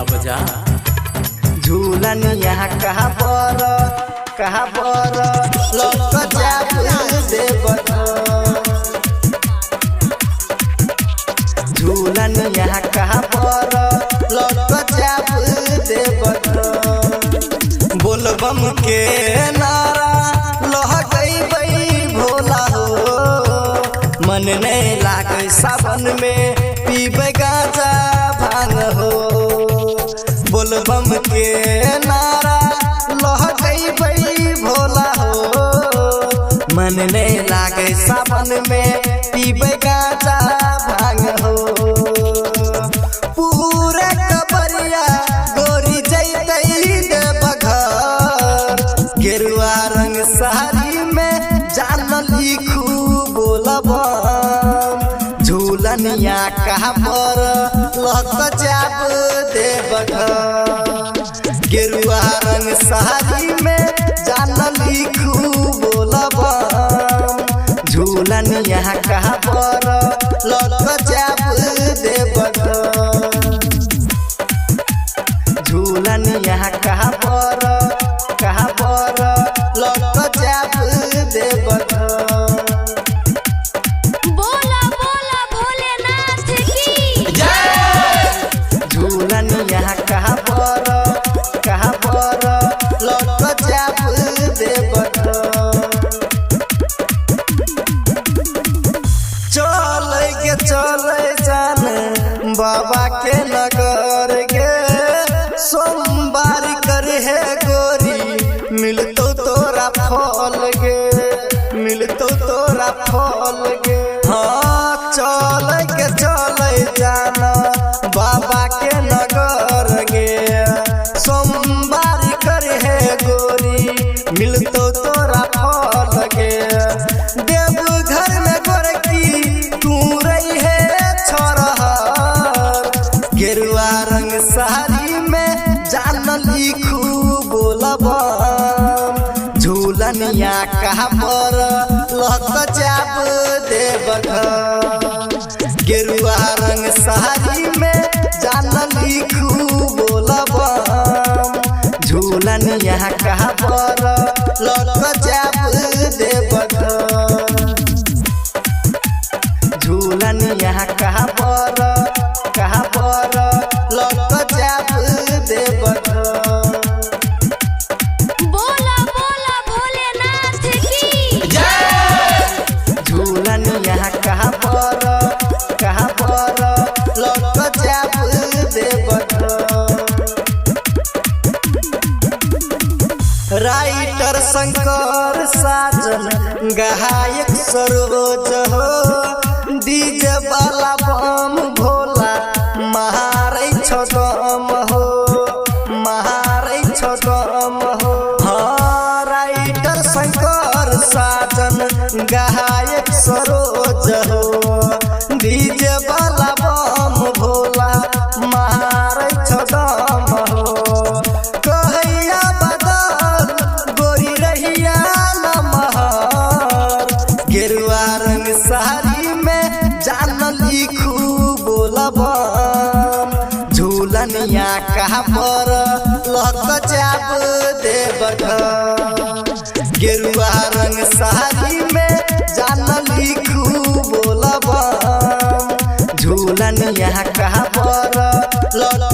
बजा झूलन यहाँ कहाँ पर लौट जाब देव झूलन यहाँ कहाँ पर लौट जाब देव बोलबम के नारा लह गई भोला हो मन नहीं लागे सावन में पीबे गाजा भांग हो बोलबम के नारा लह गई भोला हो मन नहीं लागे सावन में पीबे गाजा भांग हो पूरे कबरिया गोरी जैतई देवघर गेरुआ रंग साड़ी में जान लिखू बोलबम झूलनिया कहाँ पर लत जाब देवघर गेरुआ रंग साड़ी में जान लिखू बोलबम झूलनिया कहाँ पर लत जाब देवघर झूलनिया कहाँ पर लत जाब देवघर यहाँ कहाँ पर लौट जाब देवघर चले जान बाबा के नगर गे सोमवार करे है गोरी मिलतो तोरा फल गे हाँ चले जाना बाबा के नगर गे सोमवार करे है गोरी मिलतो तोरा फल गे देवघर में गोरकी तू रही है छोरहर गेरुआ रंग साड़ी में जान लिखू बोलबम झूलनिया कहाँ पर लत जाब देवघर गेरुआ रंग साड़ी में जान लिखू बोलबम झूलनिया कहाँ पर लत जाब देवघर झूलनिया कहाँ पर लत जाब देवघर झूलनिया कहाँ पर लौट जाब देवघर राइटर शंकर साजन गायक सरोज हो डीजे वाला बम भोला महारै छदम हो हाँ राइटर शंकर साजन गायक सरोज हो डीजे वाला बम भोला महारै छदम हो कहैया बदल गोरी रहिया नमहर गेरुआ रंग साड़ी में जान लिखू बोलबम झूलनिया कहाँ पर लत जाब देवघर गेरुआ रंग साड़ी में जान लिखू बोलबम झूलनिया कहाँ पर लत